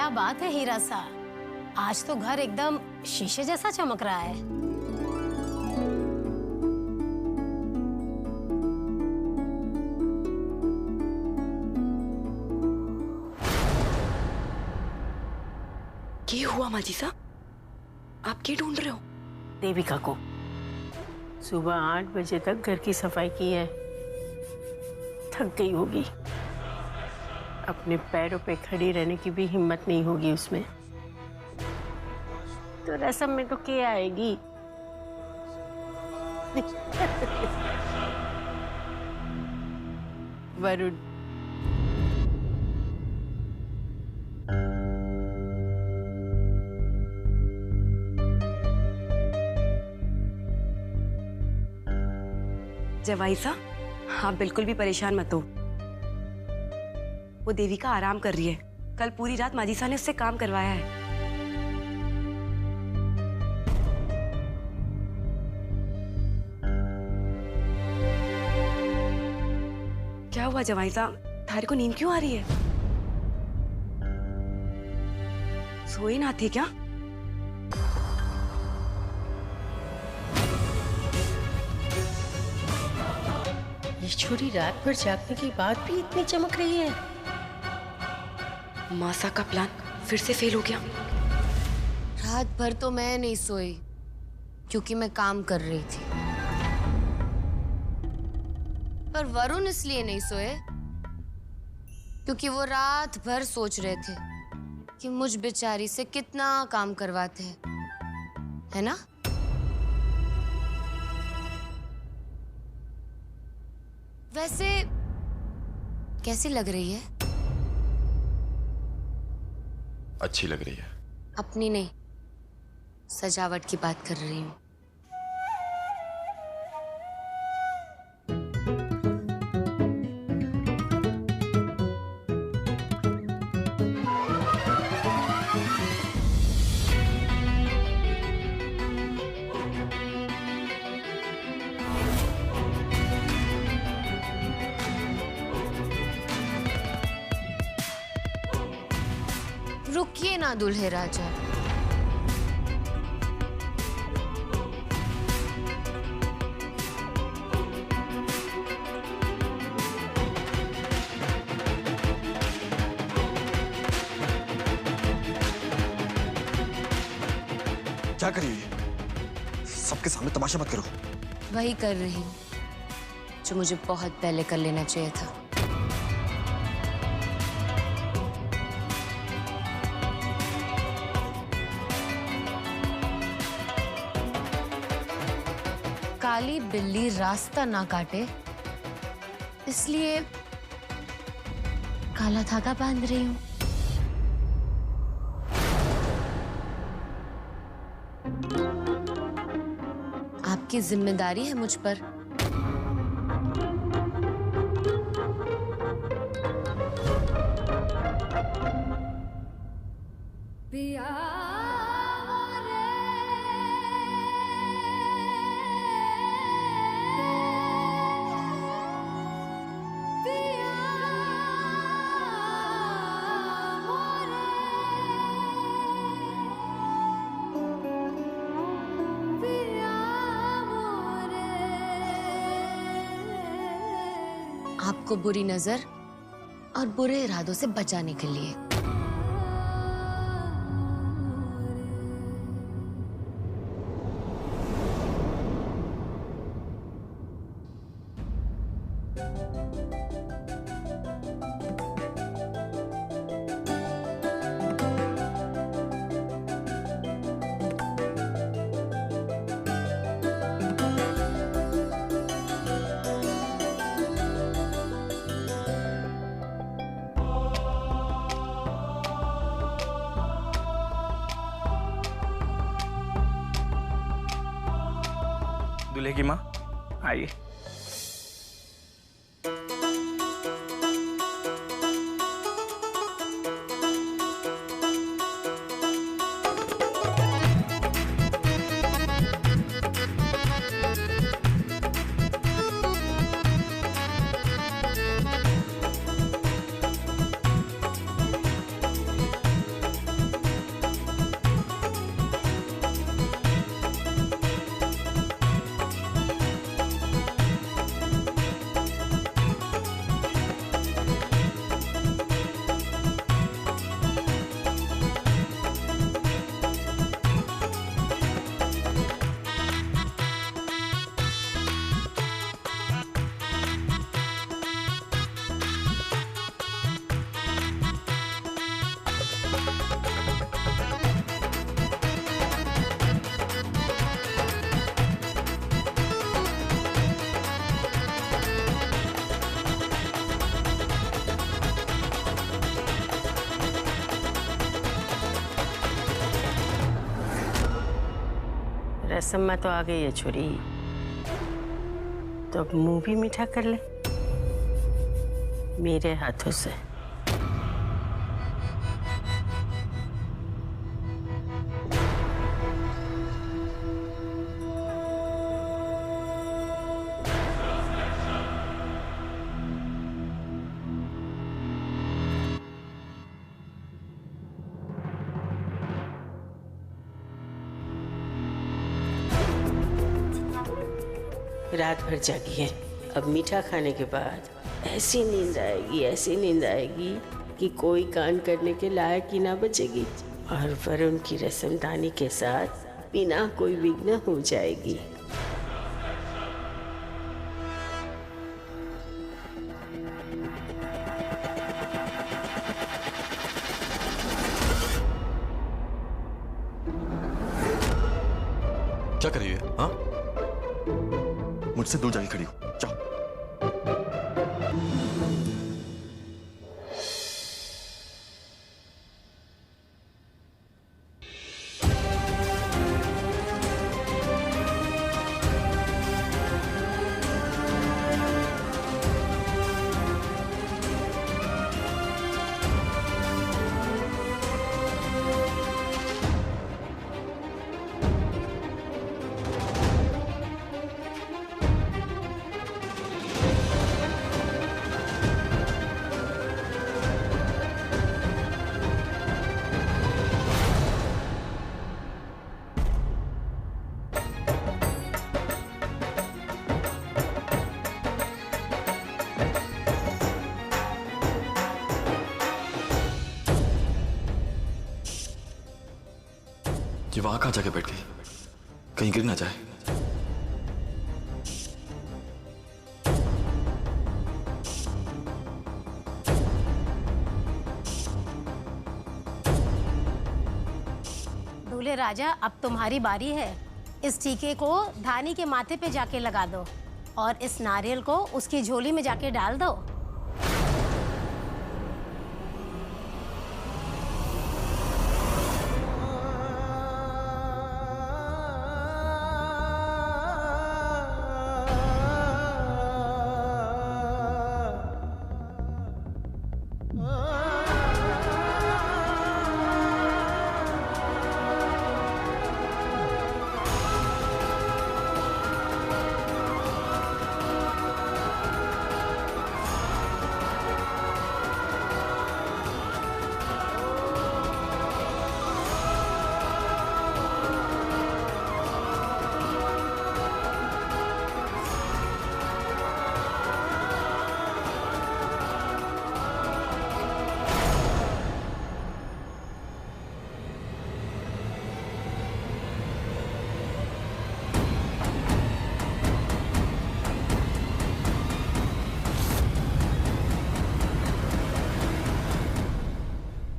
क्या बात है हीरा सा, आज तो घर एकदम शीशे जैसा चमक रहा है। क्या हुआ माजीसा? आप क्या ढूंढ रहे हो? देविका को सुबह 8 बजे तक घर की सफाई की है, थक गई होगी। अपने पैरों पे खड़ी रहने की भी हिम्मत नहीं होगी उसमें। तो रसम में तो क्या आएगी? वरुण, जवाईसा, आप बिल्कुल भी परेशान मत हो। वो देविका आराम कर रही है। कल पूरी रात माजीसा ने उससे काम करवाया है। क्या हुआ जवाईसा? थारे को नींद क्यों आ रही है? सोई ना थी क्या? ये छोरी रात भर जागने के बाद भी इतनी चमक रही है। मासा का प्लान फिर से फेल हो गया। रात भर तो मैं नहीं सोई क्योंकि मैं काम कर रही थी, पर वरुण इसलिए नहीं सोए क्योंकि वो रात भर सोच रहे थे कि मुझ बेचारी से कितना काम करवाते हैं, है ना? वैसे कैसी लग रही है? अच्छी लग रही है। अपनी नहीं, सजावट की बात कर रही हूँ। रुकिए ना दूल्हे राजा, क्या कर रही हो ये? सबके सामने तमाशा मत करो। वही कर रही हूँ जो मुझे बहुत पहले कर लेना चाहिए था। काली बिल्ली रास्ता ना काटे, इसलिए काला धागा बांध रही हूँ। आपकी जिम्मेदारी है मुझ पर। आपको बुरी नजर और बुरे इरादों से बचाने के लिए। दूल्हे की माँ आइए। रस्म में तो आ गई है छोरी, तो अब मुंह भी मीठा कर ले मेरे हाथों से। रात भर जागी है, अब मीठा खाने के बाद ऐसी नींद आएगी कि कोई कान करने के लायक ही ना बचेगी, और वरुण की रस्मदानी के साथ बिना कोई विघ्न हो जाएगी। क्या कर रही है? हाँ, मुझसे दूर जाके खड़ी हो, जाओ। ये वहां कहां जाके बैठ गई? कहीं गिर ना जाए। दूल्हे राजा, अब तुम्हारी बारी है। इस टीके को धानी के माथे पे जाके लगा दो और इस नारियल को उसकी झोली में जाके डाल दो।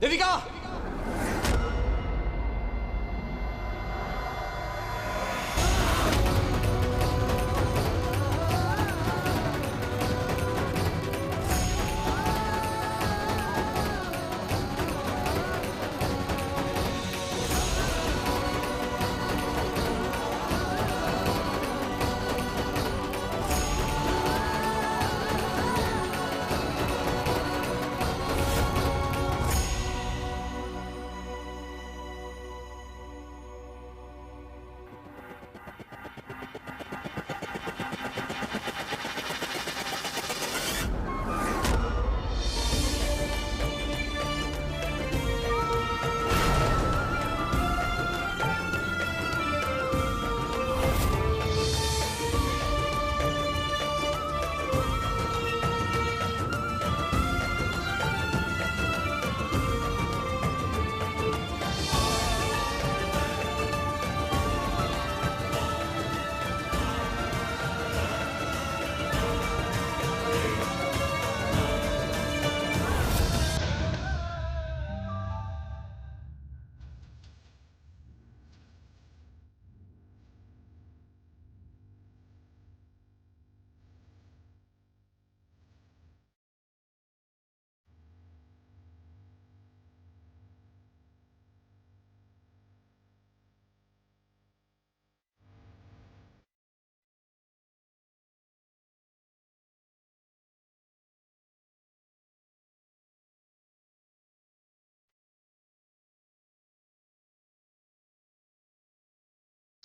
देविका!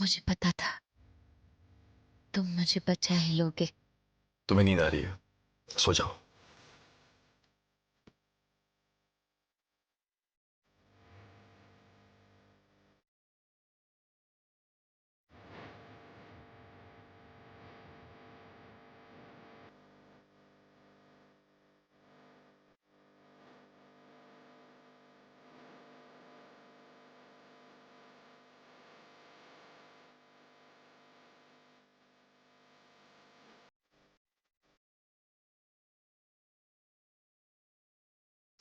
मुझे पता था तुम मुझे बचा ही लोगे। तुम्हें नींद आ रही है, सो जाओ।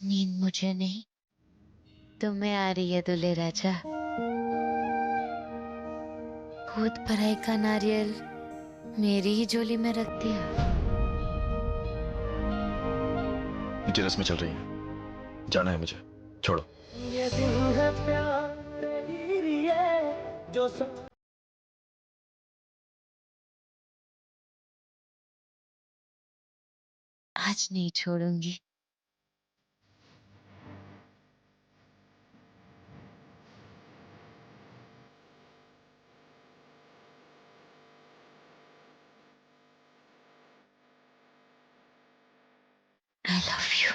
नींद मुझे नहीं तुम्हें आ रही है दूल्हे राजा। भूत भराई का नारियल मेरी ही झोली में रख दिया। नीचे रस्में चल रही हैं, जाना है मुझे, छोड़ो। ये दिन है प्यार जो आज नहीं छोड़ूंगी। I love you.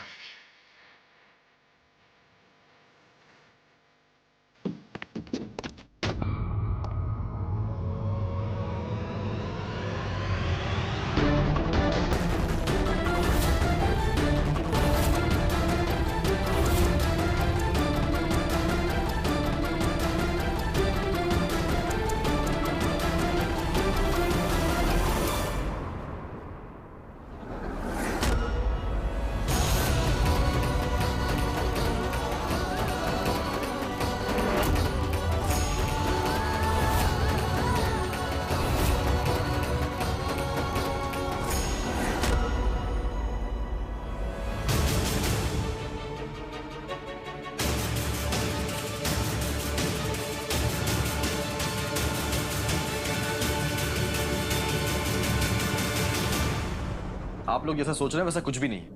आप लोग जैसा सोच रहे हैं वैसा कुछ भी नहीं है।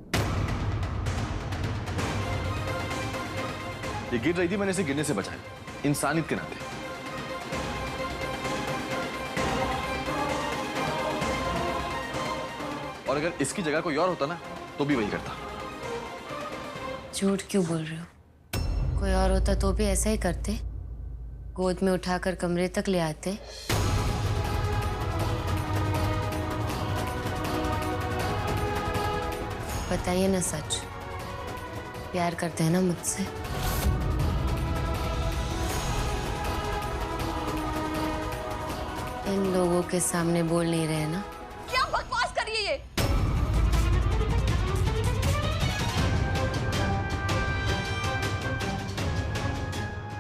ये गिर रही थी, मैंने इसे गिरने से बचाया, इंसानियत के नाते। और अगर इसकी जगह कोई और होता ना तो भी वही करता। झूठ क्यों बोल रहे हो? कोई और होता तो भी ऐसा ही करते, गोद में उठाकर कमरे तक ले आते। बताइए ना सच, प्यार करते हैं ना मुझसे? इन लोगों के सामने बोल नहीं रहे ना? क्या बकवास कर रही है ये?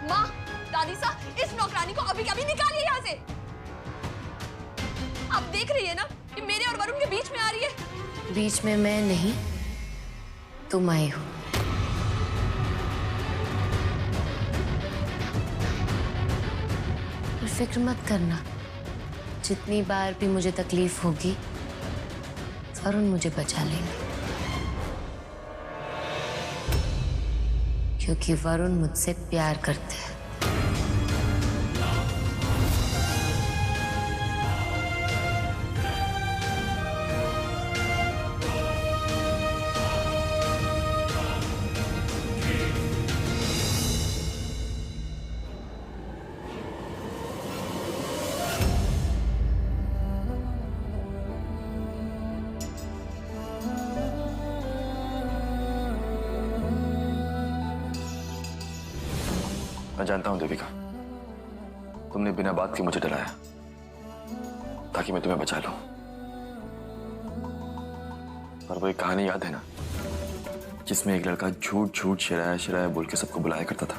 माँ, दादी सा, इस नौकरानी को अभी कभी निकालिए यहाँ से। आप देख रही है ना कि मेरे और वरुण के बीच में आ रही है। बीच में मैं नहीं, तुम आई हो। पर फिक्र मत करना, जितनी बार भी मुझे तकलीफ होगी वरुण मुझे बचा लेंगे, क्योंकि वरुण मुझसे प्यार करते हैं। मैं जानता हूं देविका, तुमने बिना बात के मुझे डराया ताकि मैं तुम्हें बचा लूं। पर वो एक कहानी याद है ना, जिसमें एक लड़का झूठ झूठ शेराया शेराया बोल के सबको बुलाया करता था,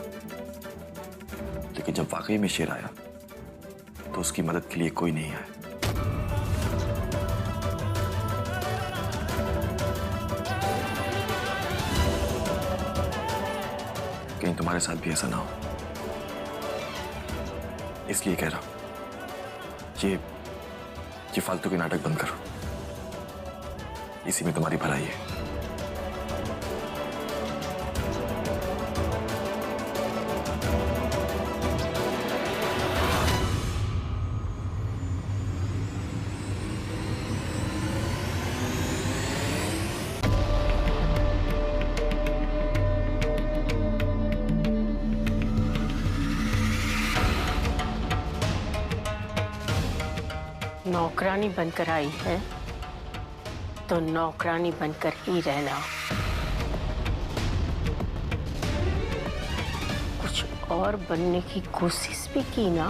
लेकिन जब वाकई में शेर आया तो उसकी मदद के लिए कोई नहीं आया। कहीं तुम्हारे साथ भी ऐसा ना हो, इसलिए कह रहा हूं, ये फालतू के नाटक बंद करो, इसी में तुम्हारी भलाई है। नौकरानी बनकर आई है तो नौकरानी बनकर ही रहना। कुछ और बनने की कोशिश भी की ना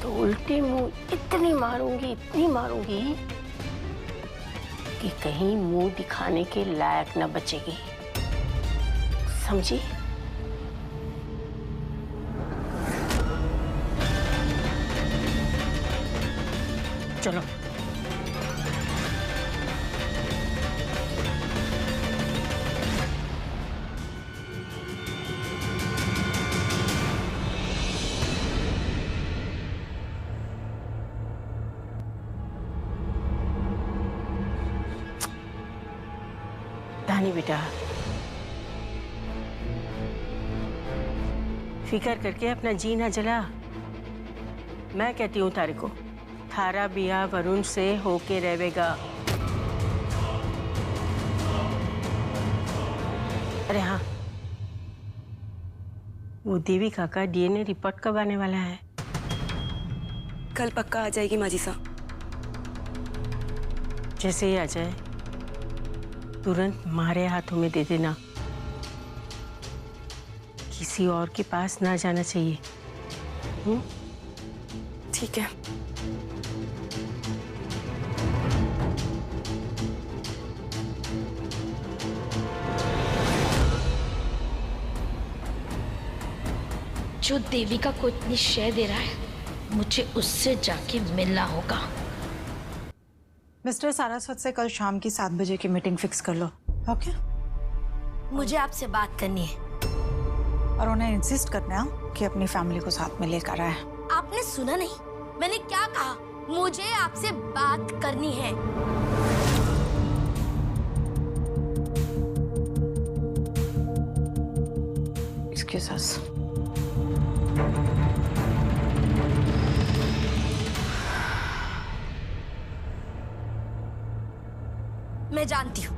तो उल्टी मुंह इतनी मारूंगी कि कहीं मुंह दिखाने के लायक न बचेगी, समझी? चलो। धानी बेटा, फिकर करके अपना जी ना जला। मैं कहती हूँ तारे को, थारा बिया वरुण से होके रहेगा। अरे हाँ, वो देविका का डीएनए रिपोर्ट कब आने वाला है? कल पक्का आ जाएगी माँ जी साहब। जैसे ही आ जाए तुरंत हमारे हाथों में दे देना, किसी और के पास ना जाना चाहिए। ठीक है। जो देविका को इतनी शय दे रहा है, मुझे उससे जाके मिलना होगा। मिस्टर सारस्वत से कल शाम की 7 बजे की मीटिंग फिक्स कर लो। ओके? मुझे आपसे बात करनी है। और उन्हें इंसिस्ट करना कि अपनी फैमिली को साथ में लेकर आए। आपने सुना नहीं? मैंने क्या कहा? मुझे आपसे बात करनी है। एक्सक्यूज अस। मैं जानती हूँ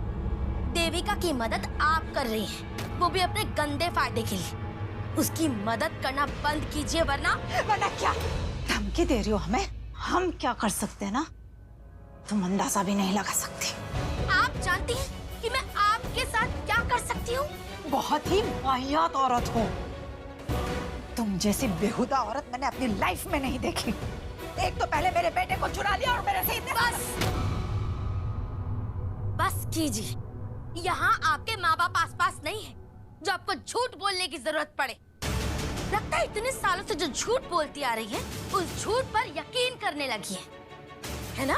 देविका की मदद आप कर रही हैं, वो भी अपने गंदे फायदे के लिए। उसकी मदद करना बंद कीजिए वरना क्या धमकी दे रही हो हमें? हम क्या कर सकते हैं ना, तुम अंदाजा भी नहीं लगा सकती। आप जानती हैं कि मैं आपके साथ क्या कर सकती हूँ? बहुत ही वाहियात औरत हो तुम। जैसी बेहुदा औरत मैंने अपनी लाइफ में नहीं देखी। एक तो पहले मेरे बेटे को चुरा लिया और मेरे से बस कीजिए। यहाँ आपके माँ बाप आसपास नहीं है जो आपको झूठ बोलने की जरूरत पड़े। लगता है इतने सालों से जो झूठ बोलती आ रही है उस झूठ पर यकीन करने लगी है ना?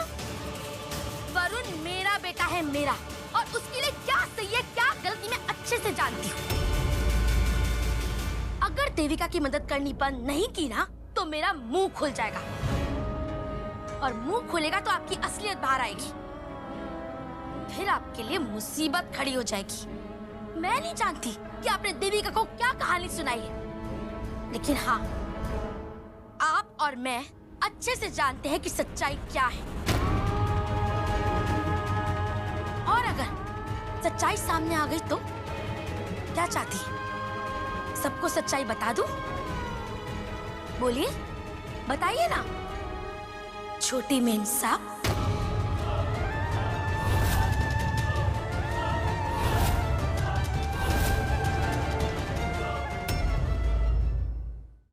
वरुण मेरा बेटा है, मेरा, और उसके लिए क्या सही है क्या गलती मैं अच्छे से जानती हूँ। अगर देविका की मदद करनी बंद नहीं की ना तो मेरा मुंह खुल जाएगा, और मुंह खुलेगा तो आपकी असलियत बाहर आएगी। फिर आपके लिए मुसीबत खड़ी हो जाएगी। मैं नहीं जानती कि आपने देविका को क्या कहानी सुनाई है, लेकिन हाँ, आप और मैं अच्छे से जानते हैं कि सच्चाई क्या है। और अगर सच्चाई सामने आ गई तो क्या चाहती है? सबको सच्चाई बता दूं? बोलिए, बताइए ना। छोटी मेम साहब।